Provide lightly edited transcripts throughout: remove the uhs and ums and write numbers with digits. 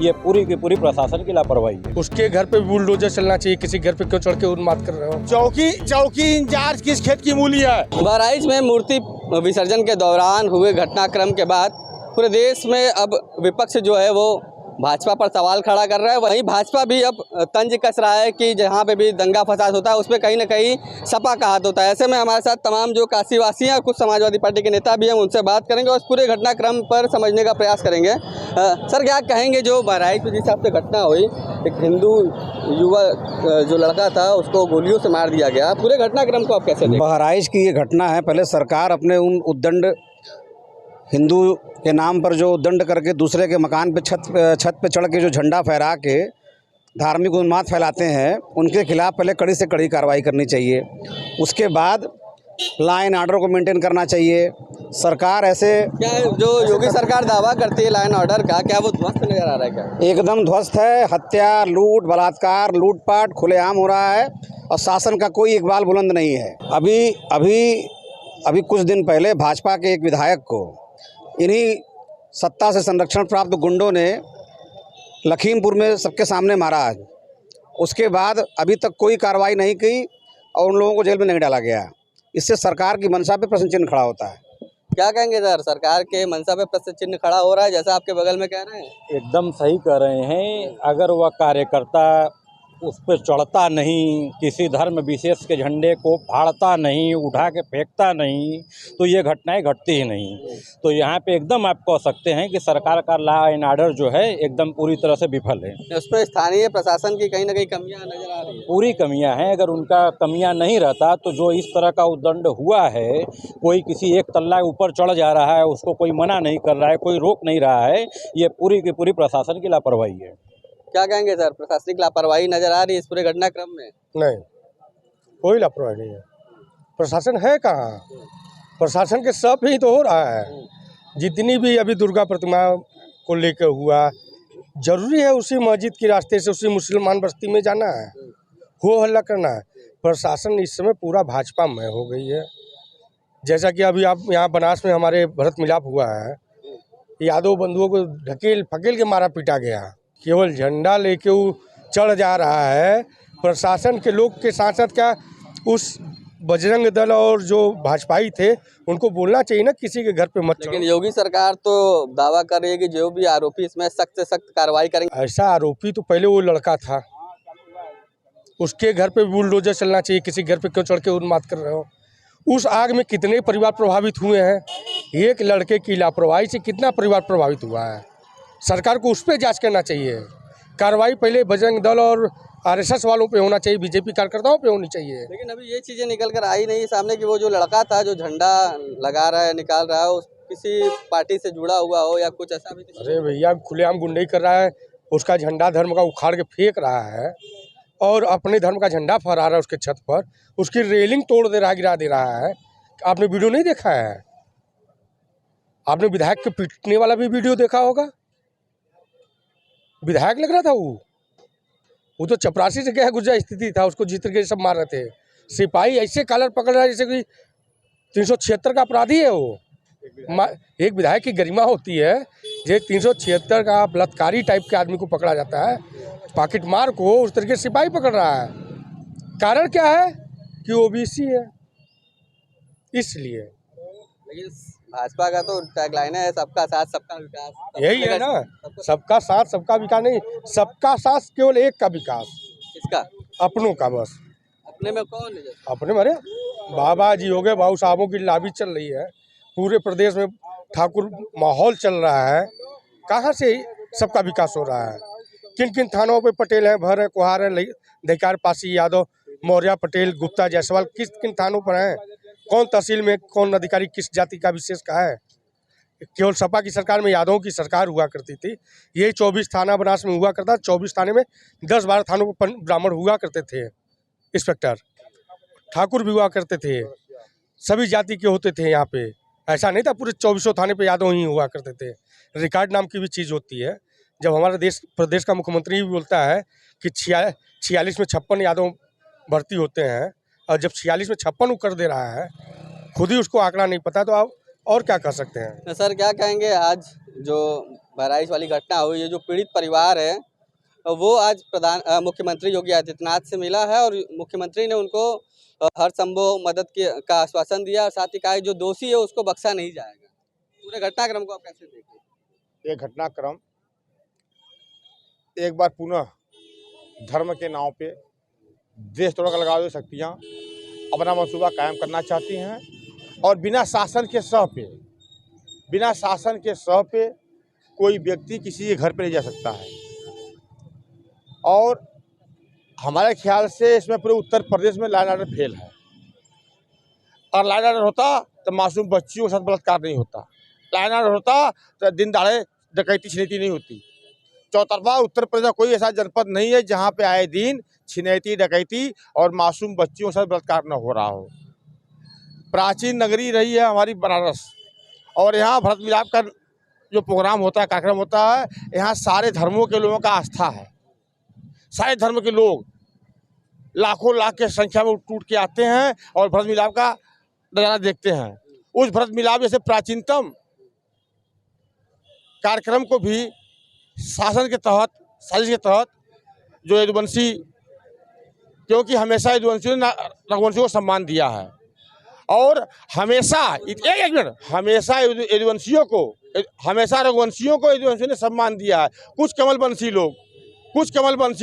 ये पूरी की पूरी प्रशासन की लापरवाही है। उसके घर पे बुलडोजर चलना चाहिए, किसी घर पे क्यों चढ़ के उन्माद कर रहे हो? चौकी इंचार्ज किस खेत की मूली है? बहराइच में मूर्ति विसर्जन के दौरान हुए घटनाक्रम के बाद पूरे देश में अब विपक्ष जो है वो भाजपा पर सवाल खड़ा कर रहा है। वहीं भाजपा भी अब तंज कस रहा है कि जहाँ पे भी दंगा फसाद होता है उसमें कहीं ना कहीं सपा का हाथ होता है। ऐसे में हमारे साथ तमाम जो काशीवासी हैं और कुछ समाजवादी पार्टी के नेता भी हैं, उनसे बात करेंगे और इस पूरे घटनाक्रम पर समझने का प्रयास करेंगे। सर, क्या कहेंगे जो बहराइच में जिस हिसाब से घटना हुई, एक हिंदू युवा जो लड़का था उसको गोलियों से मार दिया गया, पूरे घटनाक्रम को आप कैसे देखते हैं? बहराइच की ये घटना है। पहले सरकार अपने उन उद्दंड हिंदू के नाम पर जो उद्दंड करके दूसरे के मकान पे छत पे चढ़ के जो झंडा फहरा के धार्मिक उन्माद फैलाते हैं, उनके खिलाफ पहले कड़ी से कड़ी कार्रवाई करनी चाहिए। उसके बाद लॉ एंड ऑर्डर को मेंटेन करना चाहिए। सरकार ऐसे क्या जो योगी सरकार दावा करती है लॉ एंड ऑर्डर का, क्या वो ध्वस्त नजर आ रहा है? क्या एकदम ध्वस्त है। हत्या, लूट, बलात्कार, लूटपाट खुलेआम हो रहा है और शासन का कोई इकबाल बुलंद नहीं है। अभी कुछ दिन पहले भाजपा के एक विधायक को इन्हीं सत्ता से संरक्षण प्राप्त गुंडों ने लखीमपुर में सबके सामने मारा। उसके बाद अभी तक कोई कार्रवाई नहीं की और उन लोगों को जेल में नहीं डाला गया। इससे सरकार की मंशा पे प्रश्न चिन्ह खड़ा होता है। क्या कहेंगे सर, सरकार के मंशा पे प्रश्न चिन्ह खड़ा हो रहा है जैसा आपके बगल में कह रहे हैं? एकदम सही कह रहे हैं। अगर वह कार्यकर्ता उस पर चढ़ता नहीं, किसी धर्म विशेष के झंडे को फाड़ता नहीं, उठा के फेंकता नहीं, तो ये घटनाएं घटती ही नहीं। तो यहाँ पे एकदम आप कह सकते हैं कि सरकार का लॉ एंड ऑर्डर जो है एकदम पूरी तरह से विफल है। उसमें स्थानीय प्रशासन की कहीं ना कहीं कमियां नजर आ रही है। पूरी कमियां हैं। अगर उनका कमियां नहीं रहता तो जो इस तरह का उद्दंड हुआ है, कोई किसी एक तल्ला ऊपर चढ़ जा रहा है, उसको कोई मना नहीं कर रहा है, कोई रोक नहीं रहा है, ये पूरी की पूरी प्रशासन की लापरवाही है। क्या कहेंगे सर, प्रशासनिक लापरवाही नजर आ रही है इस पूरे घटनाक्रम में? नहीं, कोई लापरवाही नहीं है। प्रशासन है कहाँ? प्रशासन के सब ही तो हो रहा है। जितनी भी अभी दुर्गा प्रतिमा को लेकर हुआ, जरूरी है उसी मस्जिद के रास्ते से उसी मुसलमान बस्ती में जाना है, हो हल्ला करना है। प्रशासन इस समय पूरा भाजपा में हो गई है। जैसा कि अभी आप यहाँ बनास में हमारे भरत मिलाप हुआ है, यादव बंधुओं को ढकेल फकेल के मारा पीटा गया। केवल झंडा लेके वो चढ़ जा रहा है। प्रशासन के लोग के साथ साथ क्या उस बजरंग दल और जो भाजपाई थे उनको बोलना चाहिए ना किसी के घर पे मत चढ़ो। लेकिन योगी सरकार तो दावा कर रही है कि जो भी आरोपी इसमें सख्त से सख्त कार्रवाई करेंगे। ऐसा आरोपी तो पहले वो लड़का था, उसके घर पे बुलडोजर चलना चाहिए, किसी घर पे क्यों चढ़ के उन्माद कर रहे हो? उस आग में कितने परिवार प्रभावित हुए हैं? एक लड़के की लापरवाही से कितना परिवार प्रभावित हुआ है? सरकार को उस पर जांच करना चाहिए। कार्रवाई पहले बजरंग दल और आरएसएस वालों पे होना चाहिए, बीजेपी कार्यकर्ताओं पे होनी चाहिए। लेकिन अभी ये चीजें निकल कर आई नहीं सामने कि वो जो लड़का था जो झंडा लगा रहा है, निकाल रहा है, किसी पार्टी से जुड़ा हुआ हो या कुछ ऐसा भी? अरे भैया, खुलेआम गुंडई कर रहा है। उसका झंडा धर्म का उखाड़ के फेंक रहा है और अपने धर्म का झंडा फहरा रहा है उसके छत पर। उसकी रेलिंग तोड़ दे रहा, गिरा दे रहा है। आपने वीडियो नहीं देखा है? आपने विधायक के पीटने वाला भी वीडियो देखा होगा। विधायक लग रहा था वो तो चपरासी से क्या गुजरा स्थिति था, उसको जिस तरीके से सब मार रहे थे। सिपाही ऐसे कॉलर पकड़ रहा है जैसे कि 376 का अपराधी है वो। एक विधायक की गरिमा होती है, जो 376 का बलात्कारी टाइप के आदमी को पकड़ा जाता है, पॉकेट मार को उस तरीके से सिपाही पकड़ रहा है। कारण क्या है कि ओबीसी है, इसलिए। लेकिन भाजपा का तो टैगलाइन है सबका साथ सबका विकास। यही है ना, सबका साथ सबका विकास नहीं, सबका साथ केवल एक का विकास। किसका? अपनों का बस। अपने में कौन है? अपने मरे बाबा जी हो गए, बाबू साहबों की लॉबी चल रही है पूरे प्रदेश में, ठाकुर माहौल चल रहा है। कहाँ से सबका विकास हो रहा है? किन किन थानों पे पटेल हैं, भर है, कुहार है, धिकार, पासी, यादव, मौर्य, पटेल, गुप्ता, जायसवाल, किन थानों पर हैं? कौन तहसील में कौन अधिकारी किस जाति का विशेष का है? केवल सपा की सरकार में यादवों की सरकार हुआ करती थी। यही 24 थाना बनास में हुआ करता। 24 थाने में 10-12 थानों पर ब्राह्मण हुआ करते थे, इंस्पेक्टर ठाकुर भी हुआ करते थे, सभी जाति के होते थे यहाँ पे। ऐसा नहीं था पूरे 24 थाने पे यादव ही हुआ करते थे। रिकॉर्ड नाम की भी चीज़ होती है। जब हमारा प्रदेश का मुख्यमंत्री भी बोलता है कि 46 में 56 यादव भर्ती होते हैं, और जब 46 में 56 कर दे रहा है, खुद ही उसको आंकड़ा नहीं पता, तो आप और क्या कर सकते हैं? सर, क्या कहेंगे आज जो बहराइच वाली घटना हुई, ये जो पीड़ित परिवार है वो आज मुख्यमंत्री योगी आदित्यनाथ से मिला है और मुख्यमंत्री ने उनको हर संभव मदद का आश्वासन दिया और साथ ही कहा कि जो दोषी है उसको बख्शा नहीं जाएगा। पूरे घटनाक्रम को आप कैसे देखते हैं? ये घटनाक्रम एक बार पुनः धर्म के नाव पे देश तोड़ कर लगा शक्तियाँ अपना मंसूबा कायम करना चाहती हैं और बिना शासन के सह पे कोई व्यक्ति किसी के घर पे नहीं जा सकता है। और हमारे ख्याल से इसमें पूरे उत्तर प्रदेश में लॉ एंड ऑर्डर फेल है। और लॉ एंड ऑर्डर होता तो मासूम बच्चियों के साथ बलात्कार नहीं होता, लॉ एंड ऑर्डर होता तो दिन दाड़े डकैती छिनैती नहीं होती। चौतरफा उत्तर प्रदेश का कोई ऐसा जनपद नहीं है जहाँ पे आए दिन छिनैती डकैती और मासूम बच्चियों के साथ बलात्कार न हो रहा हो। प्राचीन नगरी रही है हमारी बनारस, और यहाँ भरत मिलाप का जो प्रोग्राम होता है, कार्यक्रम होता है, यहाँ सारे धर्मों के लोगों का आस्था है। सारे धर्म के लोग लाखों लाख के संख्या में टूट के आते हैं और भरत मिलाप का नज़ारा देखते हैं। उस भरत मिलाप जैसे प्राचीनतम कार्यक्रम को भी शासन के तहत, साजिश के तहत जो यदुवंशी, क्योंकि हमेशा यदुवंशियों ने रघुवंशियों को सम्मान दिया है और हमेशा हमेशा यदुवंशियों को यदुवंशियों ने सम्मान दिया है। कुछ कमलवंशी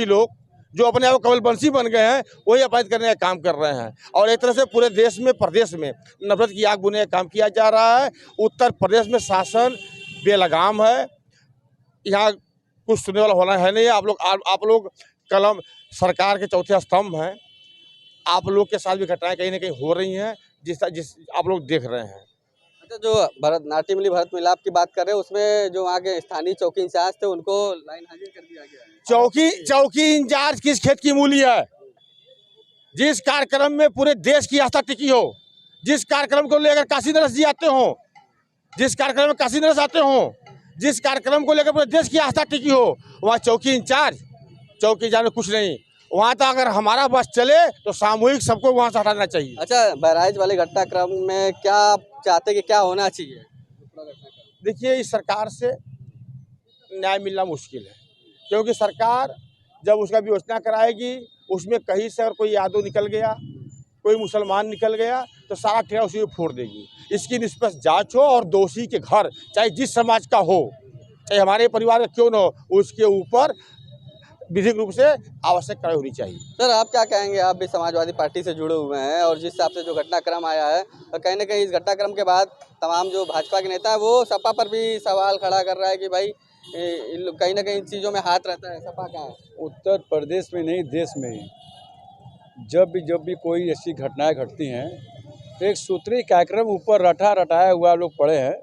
लोग जो अपने आप कमलवंशी बन गए हैं वही अपराध करने का काम कर रहे हैं और एक तरह से पूरे देश में, प्रदेश में नफरत की आग बुनने का काम किया जा रहा है। उत्तर प्रदेश में शासन बेलगाम है, यहाँ कुछ सुनने वाला होना है नहीं। आप लोग कलम सरकार के चौथे स्तंभ हैं। आप लोग के साथ भी घटनाएं कहीं ना कहीं हो रही हैं जिस आप लोग देख रहे हैं। अच्छा, जो भरत मिलाप की बात कर रहे हैं उसमें जो वहाँ के स्थानीय चौकी इंचार्ज थे उनको लाइन हाजिर कर दिया गया है। चौकी इंचार्ज किस खेत की मूली है? जिस कार्यक्रम में पूरे देश की आस्था टिकी हो, जिस कार्यक्रम को लेकर काशी नरेश जी आते हो, जिस कार्यक्रम में काशी नरेश आते हो, जिस कार्यक्रम को लेकर पूरे देश की आस्था टिकी हो, वहाँ चौकी इंचार्ज में कुछ नहीं। वहाँ तो अगर हमारा बस चले तो सामूहिक सबको वहाँ से हटाना चाहिए। अच्छा, बहराइच वाले घटनाक्रम में क्या आप चाहते कि क्या होना चाहिए? देखिए, इस सरकार से न्याय मिलना मुश्किल है, क्योंकि सरकार जब उसका विवेचना कराएगी उसमें कहीं से अगर कोई यादव निकल गया, कोई मुसलमान निकल गया तो सारा ठेका उसी को फोड़ देगी। इसकी निष्पक्ष जांच हो और दोषी के घर, चाहे जिस समाज का हो, चाहे हमारे परिवार का क्यों न हो, उसके ऊपर विधिक रूप से आवश्यक कार्रवाई होनी चाहिए। सर, आप क्या कहेंगे? आप भी समाजवादी पार्टी से जुड़े हुए हैं और जिस हिसाब से जो घटनाक्रम आया है, तो कहीं ना कहीं इस घटनाक्रम के बाद तमाम जो भाजपा के नेता है वो सपा पर भी सवाल खड़ा कर रहा है कि भाई कहीं ना कहीं इन चीज़ों में हाथ रहता है। सपा का उत्तर प्रदेश में नहीं, देश में ही जब भी कोई ऐसी घटनाएं घटती हैं तो एक सूत्री कार्यक्रम ऊपर रटाया हुआ लोग पड़े हैं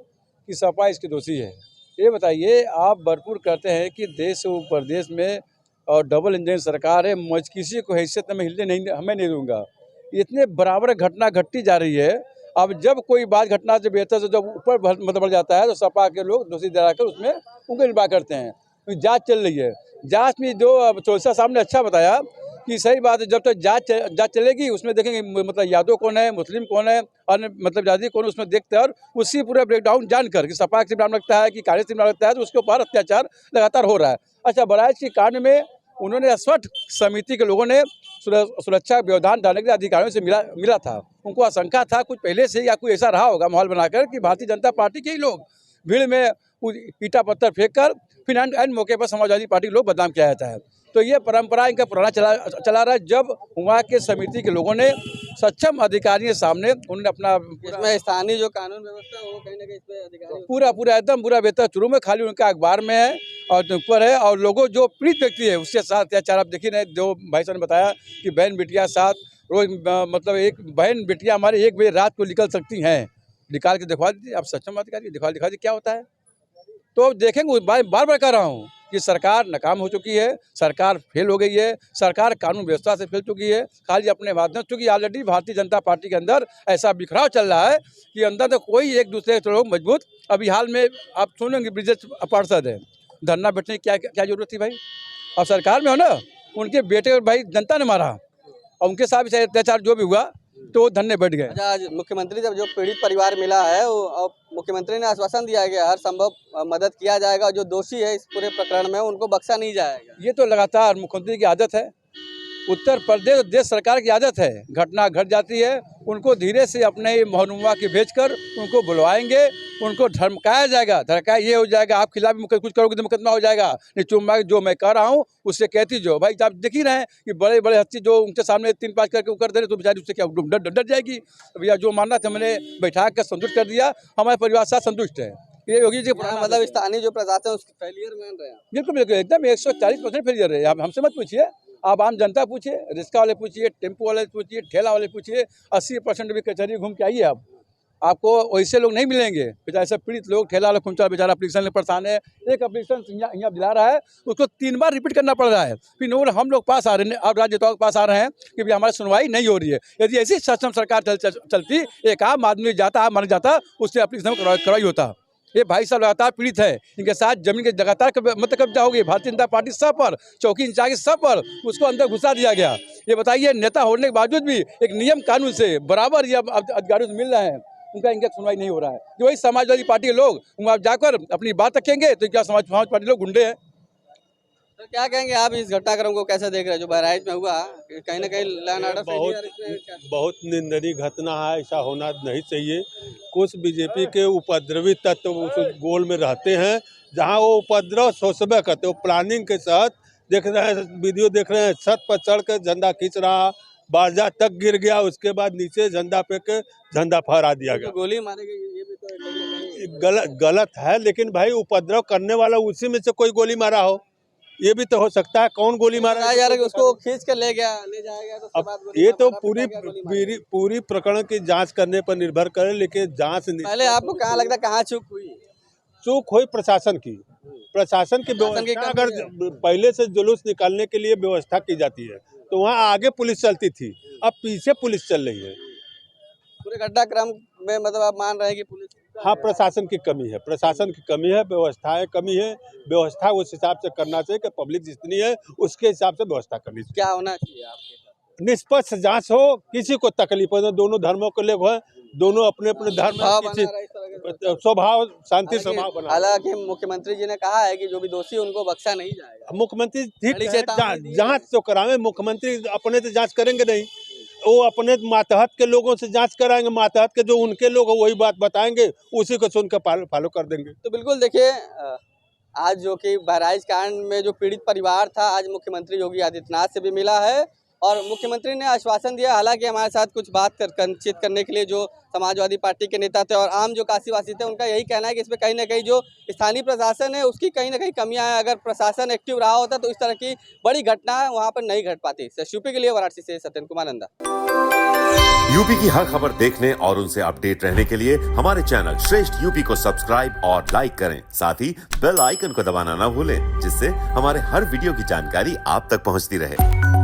कि सपा इसकी दोषी है। ये बताइए, आप भरपूर करते हैं कि देश व प्रदेश में और डबल इंजन सरकार है, मैं किसी को हैसियत में हमें नहीं दूंगा। इतने बराबर घटना घटती जा रही है। अब जब कोई बात घटना से बेहतर से जब ऊपर बढ़ जाता है तो सपा के लोग दोषी दिलाकर उसमें उंगली निर्वाह करते हैं। तो जांच चल रही है, जांच में जो चौधरी साहब ने अच्छा बताया कि सही बात है, जब तक जांच चलेगी उसमें देखेंगे मतलब यादव कौन है, मुस्लिम कौन है, अन्य मतलब जाति कौन है, उसमें देखते हैं और उसी पूरा ब्रेकडाउन जानकर कि सपा से नाम लगता है कि कांग्रेस से नाम लगता है तो उसके ऊपर अत्याचार लगातार हो रहा है। अच्छा, बहराइच के कांड में उन्होंने स्वट समिति के लोगों ने सुरक्षा व्यवधान डालने के लिए अधिकारियों से मिला था। उनको आशंका था कुछ पहले से या कोई ऐसा रहा होगा माहौल बनाकर कि भारतीय जनता पार्टी के ही लोग भीड़ में ईटा पत्थर फेंक कर फिर एंड मौके पर समाजवादी पार्टी के लोग बदनाम किया जाता है। तो ये परंपरा इनका पुराना चला रहा है। जब वहाँ के समिति के लोगों ने सक्षम अधिकारियों के सामने उन्होंने अपना इसमें स्थानीय जो कानून व्यवस्था है वो कहीं ना कहीं इस पे अधिकारी एकदम पूरा बेहतर शुरू में खाली उनका अखबार में है और ऊपर है और लोगों जो पीड़ित व्यक्ति है उसके साथ अत्याचार आप देखिए नहीं। जो भाई साहब ने बताया कि बहन बेटियाँ साथ रोज मतलब एक बहन बेटियाँ हमारे 1 बजे रात को निकल सकती हैं, निकाल के दिखवा दीजिए आप सक्षम अधिकारी, दिखा दीजिए क्या होता है। तो देखेंगे, बार बार कह रहा हूँ कि सरकार नाकाम हो चुकी है, सरकार फेल हो गई है, सरकार कानून व्यवस्था से फेल चुकी है, खाली अपने माध्यम, चूँकि ऑलरेडी भारतीय जनता पार्टी के अंदर ऐसा बिखराव चल रहा है कि अंदर तो कोई एक दूसरे के लोग मजबूत। अभी हाल में आप सुनेंगे ब्रिजेश पार्षद है, धरना बैठने की क्या जरूरत थी भाई? अब सरकार में हो ना, उनके बेटे और भाई जनता ने मारा और उनके साथ भी अत्याचार जो भी हुआ तो वो धरने बैठ गए। अच्छा, आज मुख्यमंत्री जब जो पीड़ित परिवार मिला है वो अब मुख्यमंत्री ने आश्वासन दिया है कि हर संभव मदद किया जाएगा, जो दोषी है इस पूरे प्रकरण में उनको बख्शा नहीं जाएगा। ये तो लगातार मुख्यमंत्री की आदत है, उत्तर प्रदेश देश सरकार की आदत है। घटना घट जाती है, उनको धीरे से अपने मोहनुमा के भेजकर उनको बुलवाएंगे, उनको धमकाया जाएगा। धमकाया ये हो जाएगा, आप खिलाफ कुछ करोगे तो मुकदमा हो जाएगा। नहीं, चुम्मा जो मैं कह रहा हूँ उससे कहती जो भाई, आप देख ही रहे हैं कि बड़े बड़े हस्ती जो उनके सामने 3-5 करके वो कर दे रहे तो बेचारी उससे क्या डर जाएगी। भैया जो मानना था मैंने बैठा कर संतुष्ट कर दिया, हमारे परिवार साथ संतुष्ट है। ये योगी जी मतलब स्थानीय जो प्रशासन है उसकी फेलियर मान रहे हैं। बिल्कुल बिल्कुल एकदम 140% फेलियर है। आप हमसे मत पूछिए, आप आम जनता पूछिए, रिक्शा वाले पूछिए, टेम्पो वाले पूछिए, ठेला वाले पूछिए, 80% भी कचहरी घूम के आइए आप, आपको वैसे लोग नहीं मिलेंगे। बेचारे सब पीड़ित लोग, ठेला वाला खुमचा बेचारा एप्लीकेशन में परेशान है। एक एप्लीकेशन यहाँ दिला रहा है, उसको 3 बार रिपीट करना पड़ रहा है। फिर हम लोग पास आ रहे हैं, अब राज्य के पास आ रहे हैं कि भाई हमारी सुनवाई नहीं हो रही है। यदि ऐसी सक्षम सरकार चलती, एक आम आदमी जाता, मर जाता, उससे एप्लीकेशन करवाई होता। ये भाई साहब लगातार पीड़ित है, इनके साथ जमीन के लगातार मतलब कब्जा हो गई। भारतीय जनता पार्टी सब पर, चौकी इंचार्ज सब पर उसको अंदर घुसा दिया गया। ये बताइए, नेता होने के बावजूद भी एक नियम कानून से बराबर ये अधिकारियों से मिल रहे हैं, उनका इनका सुनवाई नहीं हो रहा है। जो वही समाजवादी पार्टी के लोग वहाँ जाकर अपनी बात रखेंगे तो क्या समाज पार्टी लोग गुंडे हैं। तो क्या कहेंगे आप इस घटनाक्रम को कैसे देख रहे हैं जो बहराइच में हुआ? कहीं ना कहीं लैंड ऑर्डर बहुत निंदनीय घटना है, ऐसा होना नहीं चाहिए। कुछ बीजेपी के उपद्रवी तत्व उस गोल में रहते हैं जहां वो उपद्रव सोचबे करते, वो प्लानिंग के साथ देख रहे हैं, वीडियो देख रहे हैं, छत पर चढ़ कर झंडा खींच रहा, बारजा तक गिर गया, उसके बाद नीचे झंडा पे के झंडा फहरा दिया गया। गोली मारी गई, ये भी तो गलत है, लेकिन भाई उपद्रव करने वाला उसी में से कोई गोली मारा हो, ये भी तो हो सकता है। कौन गोली मारा यार, उसको खींच कर ले जाएगा तो अब ये तो पूरी प्रकरण की जांच करने पर निर्भर करे, लेकिन जांच पहले आपको कहाँ लगता है कहाँ चूक हुई? चूक हुई प्रशासन की व्यवस्था। अगर पहले से जुलूस निकालने के लिए व्यवस्था की जाती है तो वहाँ आगे पुलिस चलती थी, अब पीछे पुलिस चल रही है। पूरे घटनाक्रम में मतलब आप मान रहे हैं कि पुलिस, हाँ, प्रशासन की कमी है, व्यवस्थाएं कमी है। व्यवस्था उस हिसाब से करना चाहिए कि पब्लिक जितनी है उसके हिसाब से व्यवस्था करनी चाहिए। क्या होना चाहिए आपके? निष्पक्ष जांच हो, किसी को तकलीफ हो, दोनों धर्मों को लेकर दोनों अपने अपने धर्म स्वभाव शांति स्वभाव बना। हालांकि मुख्यमंत्री जी ने कहा है कि जो भी दोषी उनको बख्शा नहीं जाएगा। मुख्यमंत्री जांच तो करावे, मुख्यमंत्री अपने तो जांच करेंगे नहीं, वो अपने मातहत के लोगों से जांच कराएंगे, मातहत के जो उनके लोग वही बात बताएंगे, उसी को सुनकर फॉलो कर देंगे। तो बिल्कुल देखिए, आज जो कि बहराइच कांड में जो पीड़ित परिवार था, आज मुख्यमंत्री योगी आदित्यनाथ से भी मिला है और मुख्यमंत्री ने आश्वासन दिया। हालांकि हमारे साथ कुछ बात चित करने के लिए जो समाजवादी पार्टी के नेता थे और आम जो काशीवासी थे, उनका यही कहना है कि इसमें कहीं ना कहीं जो स्थानीय प्रशासन है उसकी कहीं ना कहीं कमियां हैं। अगर प्रशासन एक्टिव रहा होता तो इस तरह की बड़ी घटना वहां पर नहीं घट पाती। यूपी के लिए वाराणसी से सत्यन कुमार नंदा। यूपी की हर खबर देखने और उनसे अपडेट रहने के लिए हमारे चैनल श्रेष्ठ यूपी को सब्सक्राइब और लाइक करें। साथ ही बेल आइकन को दबाना ना भूलें, जिससे हमारे हर वीडियो की जानकारी आप तक पहुंचती रहे।